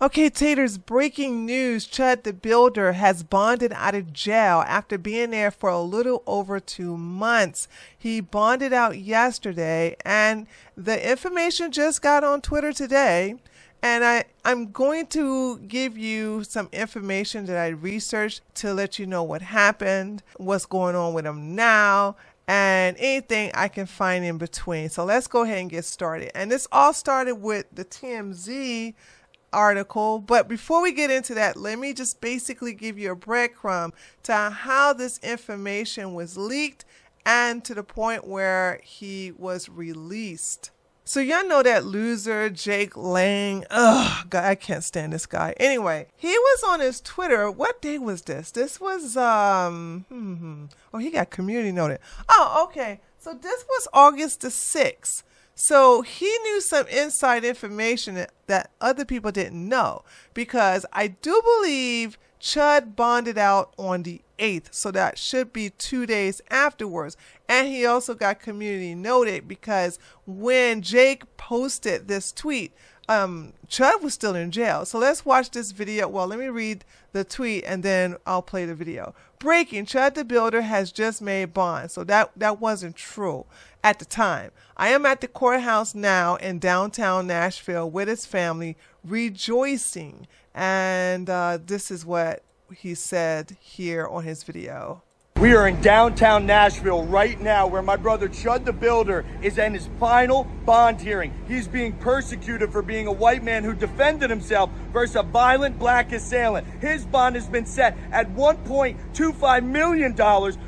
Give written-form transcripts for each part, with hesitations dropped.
Okay, Taters, breaking news. Chud the Builder has bonded out of jail after being there for a little over 2 months. He bonded out yesterday, and the information just got on Twitter today. And I'm going to give you some information that I researched to let you know what happened, what's going on with him now, and anything I can find in between. So let's go ahead and get started. And this all started with the TMZ article, but before we get into that, let me just basically give you a breadcrumb to how this information was leaked and to the point where he was released. So y'all know that loser Jake Lang. Ugh, God, I can't stand this guy. Anyway, he was on his Twitter. What day was this? This was oh, he got community noted. Oh, okay. So this was August the 6th. So he knew some inside information that other people didn't know, because I do believe Chud bonded out on the 8th, so that should be 2 days afterwards. And he also got community noted because when Jake posted this tweet, Chud was still in jail. So let's watch this video. Well, let me read the tweet and then I'll play the video. Breaking: Chud the Builder has just made bond. So that wasn't true at the time. I am at the courthouse now in downtown Nashville with his family, rejoicing. And this is what he said here on his video. We are in downtown Nashville right now, where my brother Chud the Builder is in his final bond hearing. He's being persecuted for being a white man who defended himself versus a violent black assailant. His bond has been set at $1.25 million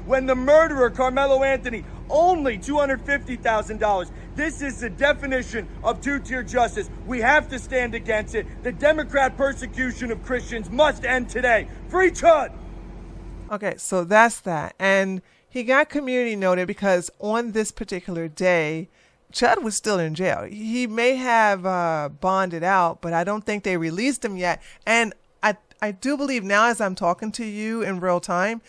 when the murderer, Carmelo Anthony, only $250,000. This is the definition of two-tier justice. We have to stand against it. The Democrat persecution of Christians must end today. Free Chud! Okay, so that's that. And he got community noted because on this particular day, Chud was still in jail. He may have bonded out, but I don't think they released him yet. And I do believe now, as I'm talking to you in real time,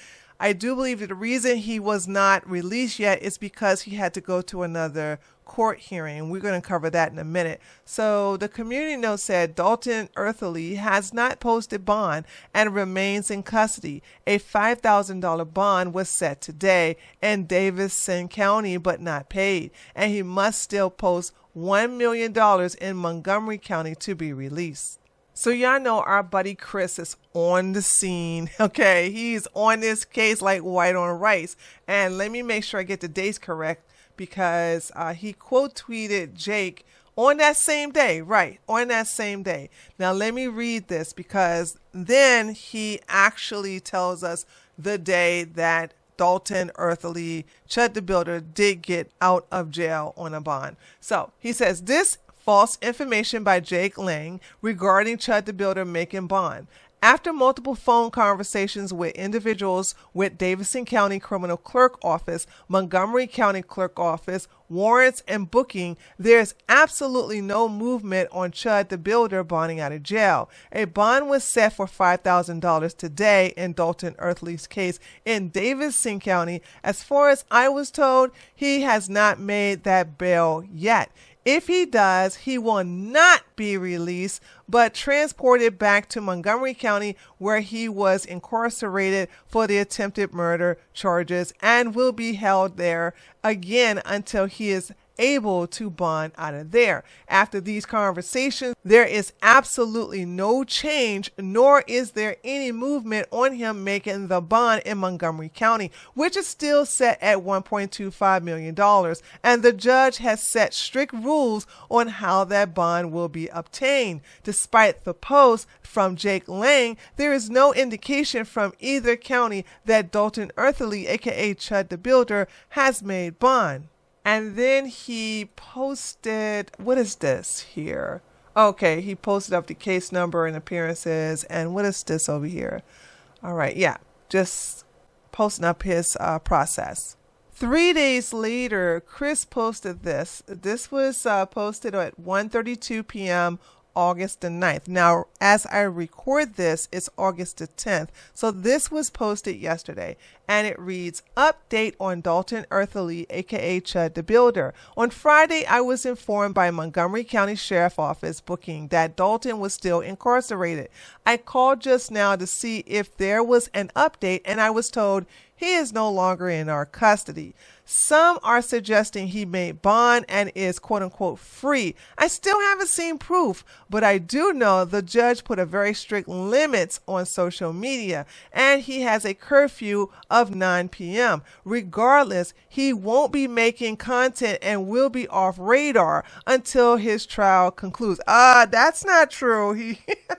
I do believe that the reason he was not released yet is because he had to go to another court hearing. We're going to cover that in a minute. So the community note said Dalton Eatherly has not posted bond and remains in custody. A $5,000 bond was set today in Davidson County but not paid, and he must still post $1 million in Montgomery County to be released. So y'all know our buddy Chris is on the scene. Okay, he's on this case like white on rice. And let me make sure I get the dates correct, because he quote tweeted Jake on that same day, right, on that same day. Now let me read this, because then he actually tells us the day that Dalton Eatherly, Chud the Builder, did get out of jail on a bond. So he says, this false information by Jake Lang regarding Chud the Builder making bond. After multiple phone conversations with individuals with Davidson County Criminal Clerk Office, Montgomery County Clerk Office, warrants, and booking, there's absolutely no movement on Chud the Builder bonding out of jail. A bond was set for $5,000 today in Dalton Eatherly's case in Davidson County. As far as I was told, he has not made that bail yet. If he does, he will not be released, but transported back to Montgomery County, where he was incarcerated for the attempted murder charges, and will be held there again until he is able to bond out of there. After these conversations, there is absolutely no change, nor is there any movement on him making the bond in Montgomery County, which is still set at $1.25 million. And the judge has set strict rules on how that bond will be obtained. Despite the post from Jake Lang, there is no indication from either county that Dalton Eatherly, aka Chud the Builder, has made bond. And then he posted, what is this here? Okay, he posted up the case number and appearances. And what is this over here? All right, yeah, just posting up his process. 3 days later, Chris posted this. This was posted at 1:32 p.m. August the 9th. Now, as I record this, it's August the 10th. So this was posted yesterday, and it reads, update on Dalton Eatherly, aka Chud the Builder. On Friday, I was informed by Montgomery County Sheriff Office booking that Dalton was still incarcerated. I called just now to see if there was an update, and I was told he is no longer in our custody. Some are suggesting he made bond and is quote-unquote free. I still haven't seen proof, but I do know the judge put a very strict limits on social media, and he has a curfew of 9 p.m. Regardless, he won't be making content and will be off radar until his trial concludes. That's not true. He,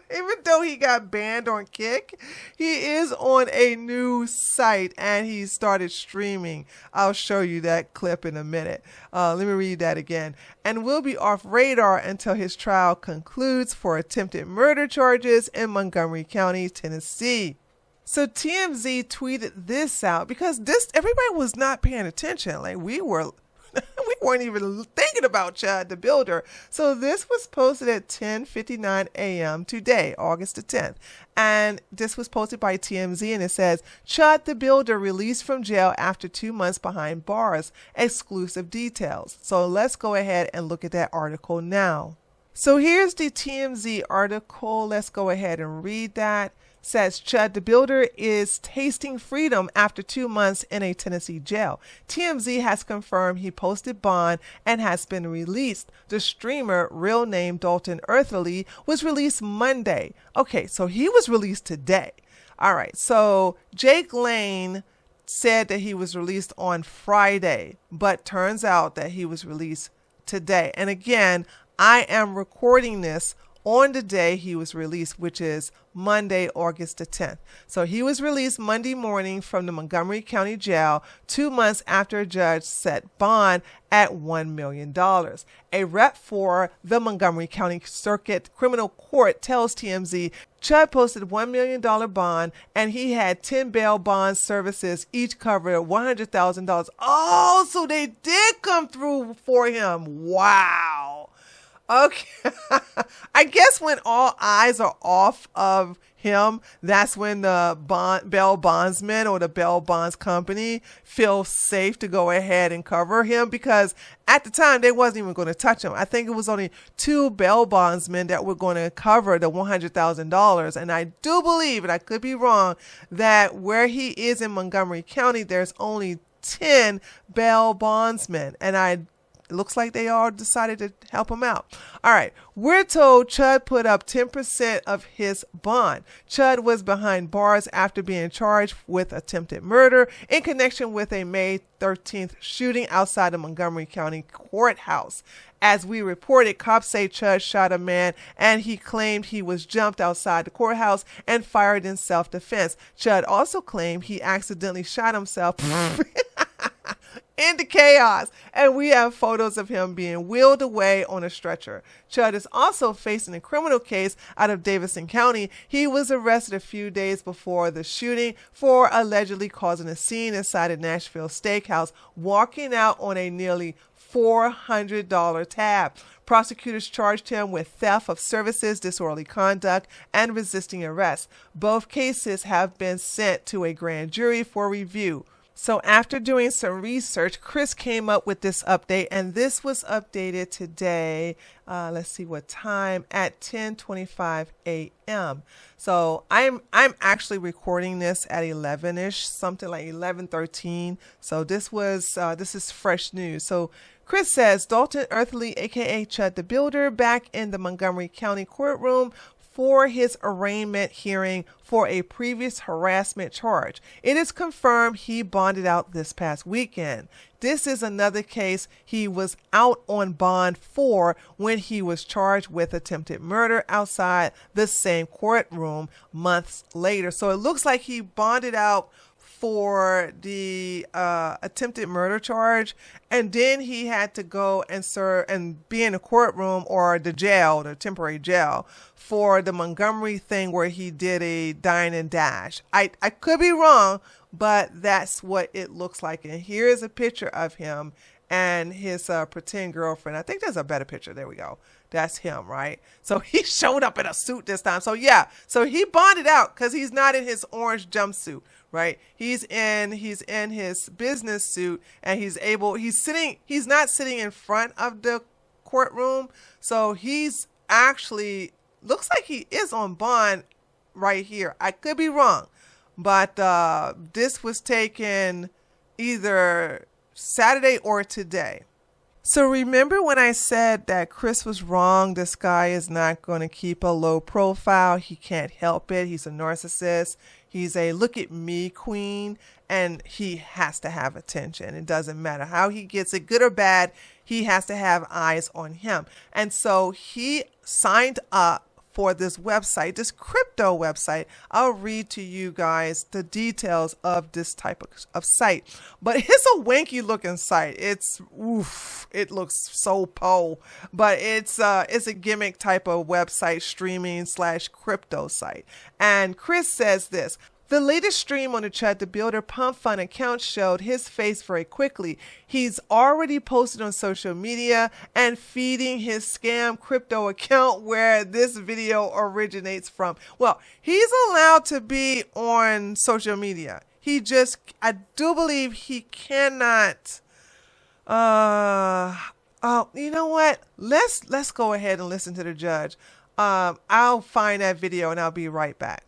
even though he got banned on Kick, he is on a new site and he started streaming. I'll show you that clip in a minute. Let me read that again. And will be off radar until his trial concludes for attempted murder charges in Montgomery County, Tennessee. So TMZ tweeted this out because everybody was not paying attention. Like we weren't even thinking about Chud the Builder. So this was posted at 10:59 a.m. today, August the 10th. And this was posted by TMZ, and it says, Chud the Builder released from jail after 2 months behind bars. Exclusive details. So let's go ahead and look at that article now. So here's the TMZ article. Let's go ahead and read that. Says Chud the Builder is tasting freedom after 2 months in a Tennessee jail. TMZ has confirmed he posted bond and has been released. The streamer, real name Dalton Eatherly, was released Monday. Okay, so he was released today. All right, so Jake Lane said that he was released on Friday, but turns out that he was released today. And again, I am recording this on the day he was released, which is Monday, August the 10th. So he was released Monday morning from the Montgomery County Jail 2 months after a judge set bond at $1 million. A rep for the Montgomery County Circuit Criminal Court tells TMZ Chud posted $1 million bond and he had 10 bail bond services, each covered $100,000. Oh, so they did come through for him. Wow. Okay, I guess when all eyes are off of him, that's when the bail bondsman or the bail bonds company feels safe to go ahead and cover him, because at the time they wasn't even going to touch him. I think it was only 2 bail bondsmen that were going to cover the $100,000. And I do believe, and I could be wrong, that where he is in Montgomery County, there's only 10 bail bondsmen. And it looks like they all decided to help him out. All right. We're told Chud put up 10% of his bond. Chud was behind bars after being charged with attempted murder in connection with a May 13th shooting outside the Montgomery County Courthouse. As we reported, cops say Chud shot a man and he claimed he was jumped outside the courthouse and fired in self-defense. Chud also claimed he accidentally shot himself into chaos, and we have photos of him being wheeled away on a stretcher. Chud is also facing a criminal case out of Davidson County. He was arrested a few days before the shooting for allegedly causing a scene inside a Nashville steakhouse, walking out on a nearly $400 tab. Prosecutors charged him with theft of services, disorderly conduct, and resisting arrest. Both cases have been sent to a grand jury for review. So after doing some research, Chris came up with this update, and this was updated today. Let's see what time, at 10:25 a.m. So I'm actually recording this at 11ish, something like 11:13. So this is fresh news. So Chris says Dalton Eatherly, aka Chud the Builder, back in the Montgomery County courtroom for his arraignment hearing for a previous harassment charge. It is confirmed he bonded out this past weekend. This is another case he was out on bond for when he was charged with attempted murder outside the same courtroom months later. So it looks like he bonded out for the attempted murder charge, and then he had to go and serve and be in the courtroom or the jail, the temporary jail, for the Montgomery thing where he did a dine and dash. I could be wrong, but that's what it looks like. And here is a picture of him and his pretend girlfriend. I think there's a better picture. There we go. that's him, right? So he showed up in a suit this time. So yeah, so he bonded out because he's not in his orange jumpsuit, right? He's in his business suit, and he's not sitting in front of the courtroom. So he's actually, looks like he is on bond right here. I could be wrong, but this was taken either Saturday or today. So remember when I said that Chris was wrong? This guy is not going to keep a low profile. He can't help it. He's a narcissist. He's a look at me queen, and he has to have attention. It doesn't matter how he gets it, good or bad. He has to have eyes on him. And so he signed up for this website, this crypto website. I'll read to you guys the details of this type of site. But it's a wanky looking site. It looks so but it's a gimmick type of website, streaming / crypto site. And Chris says this: the latest stream on the Chud the Builder Pump Fund account showed his face very quickly. He's already posted on social media and feeding his scam crypto account where this video originates from. Well, he's allowed to be on social media. I do believe he cannot. You know what? Let's go ahead and listen to the judge. I'll find that video and I'll be right back.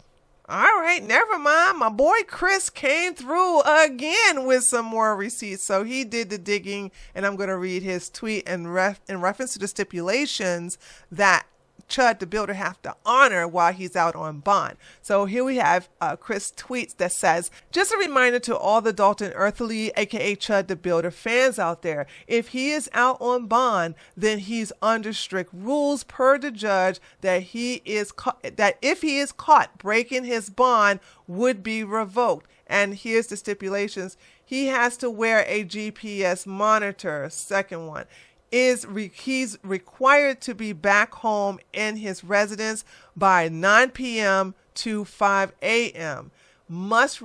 All right, never mind. My boy Chris came through again with some more receipts. So he did the digging, and I'm going to read his tweet in reference to the stipulations that Chud the Builder have to honor while he's out on bond. So here we have Chris tweets that says, just a reminder to all the Dalton Eatherly, aka Chud the Builder fans out there, if he is out on bond, then he's under strict rules per the judge that if he is caught breaking his bond would be revoked. And here's the stipulations. He has to wear a GPS monitor. Second one. He's required to be back home in his residence by 9 p.m. to 5 a.m. Must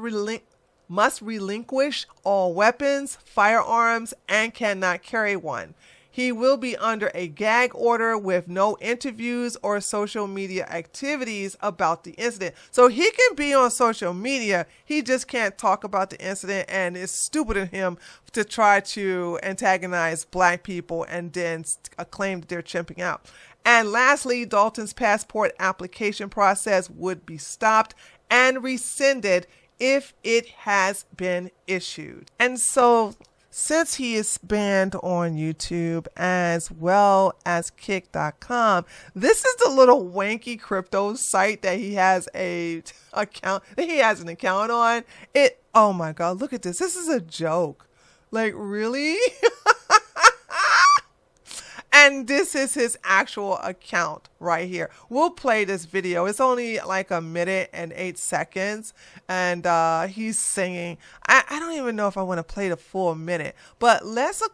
relinquish all weapons, firearms, and cannot carry one. He will be under a gag order with no interviews or social media activities about the incident. So he can be on social media. He just can't talk about the incident, and it's stupid of him to try to antagonize black people and then claim that they're chimping out. And lastly, Dalton's passport application process would be stopped and rescinded if it has been issued. And so, since he is banned on YouTube as well as Kick.com, this is the little wanky crypto site that he has an account on. Oh my God, look at this. This is a joke. Like, really? And this is his actual account right here. We'll play this video. It's only like 1 minute and 8 seconds. And he's singing. I don't even know if I want to play the full minute. But let's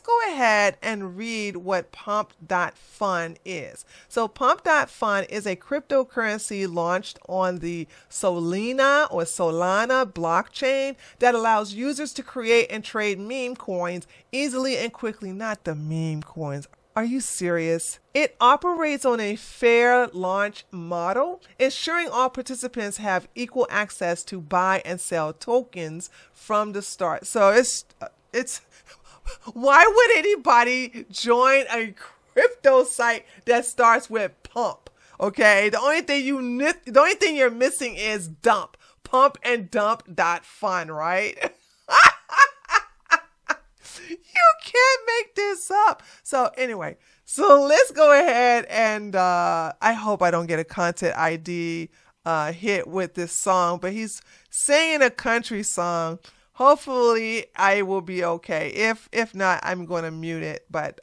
go ahead and read what Pump.Fund is. So Pump.Fund is a cryptocurrency launched on the Solana blockchain that allows users to create and trade meme coins easily and quickly. Not the meme coins. Are you serious? It operates on a fair launch model, ensuring all participants have equal access to buy and sell tokens from the start. So it's why would anybody join a crypto site that starts with pump? Okay, the only thing you're missing is dump. Pump and dump.fun, right? You can't make this up. So anyway, let's go ahead and I hope I don't get a content ID hit with this song, but he's singing a country song. Hopefully I will be okay. If not, I'm going to mute it, but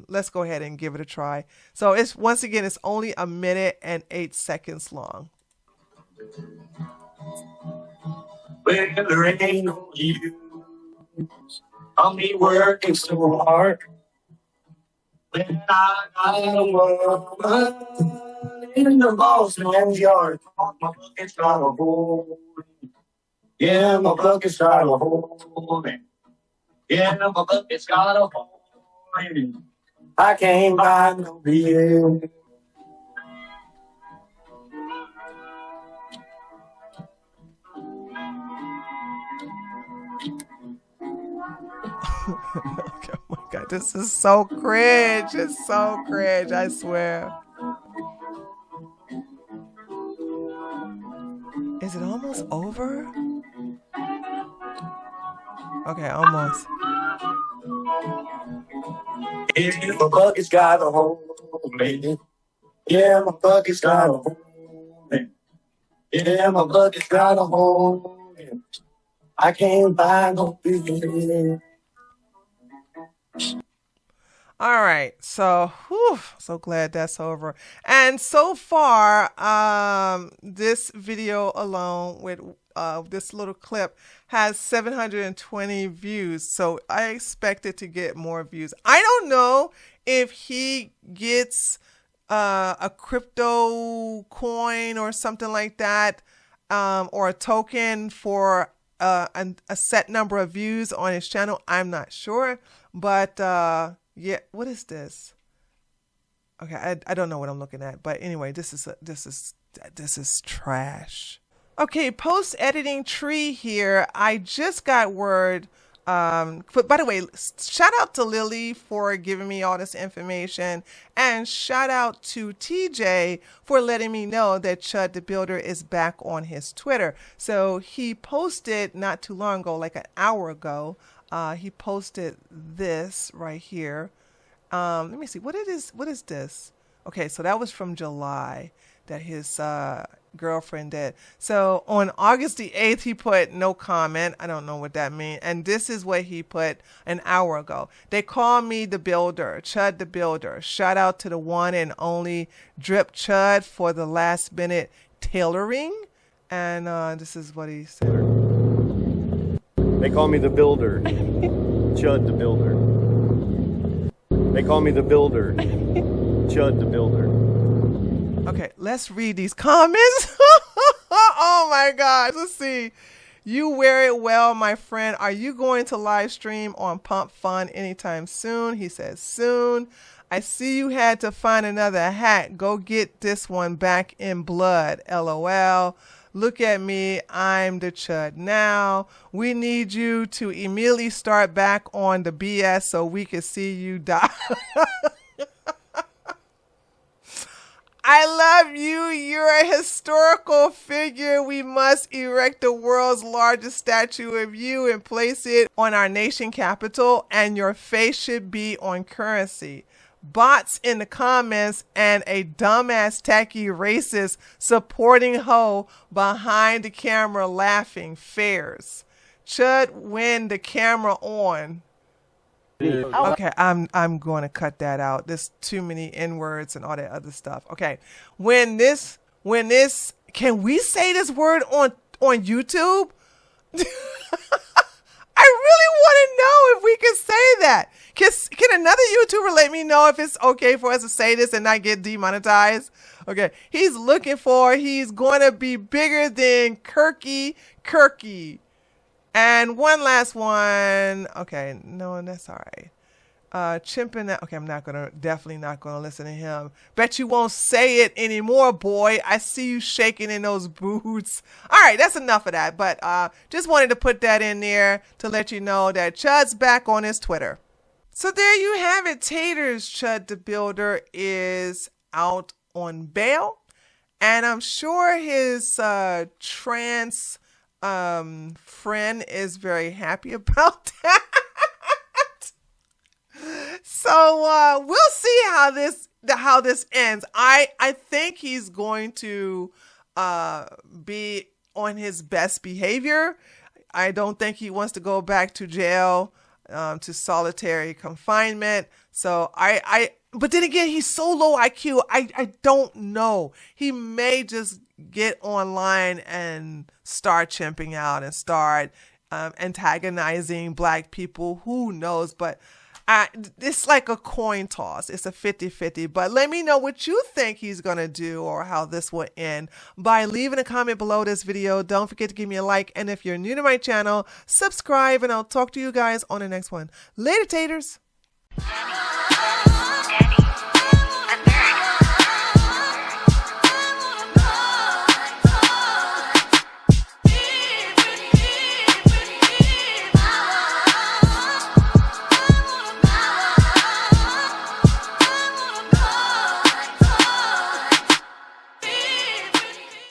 let's go ahead and give it a try. So it's only 1 minute and 8 seconds long. Well, there ain't no use on me working so hard when I got a woman in the boss man's yard. My bucket's got a hole. Yeah, my bucket's got a hole. Yeah, my bucket's got a hole. I can't buy no beer. Okay, oh my God, this is so cringe. It's so cringe, I swear. Is it almost over? Okay, almost. If my bucket's got a hole in it. Yeah, my bucket's got a hole in it. Yeah, my bucket's got a hole in it. I can't buy no beer. All right, so so glad that's over. And so far, this video alone with this little clip has 720 views. So I expect it to get more views. I don't know if he gets a crypto coin or something like that, or a token for a set number of views on his channel. I'm not sure, but yeah, what is this? Okay, I don't know what I'm looking at, but anyway, this is trash. Okay, post editing tree here. I just got word. But by the way, shout out to Lily for giving me all this information, and shout out to TJ for letting me know that Chud the Builder is back on his Twitter. So he posted not too long ago, like an hour ago. He posted this right here. Let me see. What is this? Okay, so that was from July that his girlfriend did. So on August the 8th, he put no comment. I don't know what that means. And this is what he put an hour ago. They call me the Builder, Chud the Builder. Shout out to the one and only Drip Chud for the last minute tailoring. And this is what he said. They call me the Builder. Chud the Builder. They call me the Builder. Chud the Builder. Okay, let's read these comments. Oh my God. Let's see. You wear it well, my friend. Are you going to live stream on Pump Fun anytime soon? He says soon. I see you had to find another hat. Go get this one back in blood. LOL. Look at me. I'm the Chud now. We need you to immediately start back on the BS so we can see you die. I love you. You're a historical figure. We must erect the world's largest statue of you and place it on our nation capital, and your face should be on currency. Bots in the comments and a dumbass tacky racist supporting hoe behind the camera laughing. Fairs. Chud when the camera on. Okay, I'm going to cut that out. There's too many N-words and all that other stuff. Okay, when this, can we say this word on YouTube? I really want to know if we can say that. Can another YouTuber let me know if it's okay for us to say this and not get demonetized? Okay, he's going to be bigger than Kirky. And one last one. Okay, no, that's all right. Chimping that. Okay, definitely not gonna listen to him. Bet you won't say it anymore, boy. I see you shaking in those boots. All right, that's enough of that. But just wanted to put that in there to let you know that Chud's back on his Twitter. So there you have it, taters. Chud the Builder is out on bail, and I'm sure his trans friend is very happy about that. So we'll see how this ends. I think he's going to be on his best behavior. I don't think he wants to go back to jail, to solitary confinement. So but then again, he's so low IQ. I don't know. He may just get online and start chimping out and start antagonizing black people. Who knows? But it's like a coin toss. It's a 50-50. But let me know what you think he's going to do or how this will end by leaving a comment below this video. Don't forget to give me a like. And if you're new to my channel, subscribe, and I'll talk to you guys on the next one. Later, taters.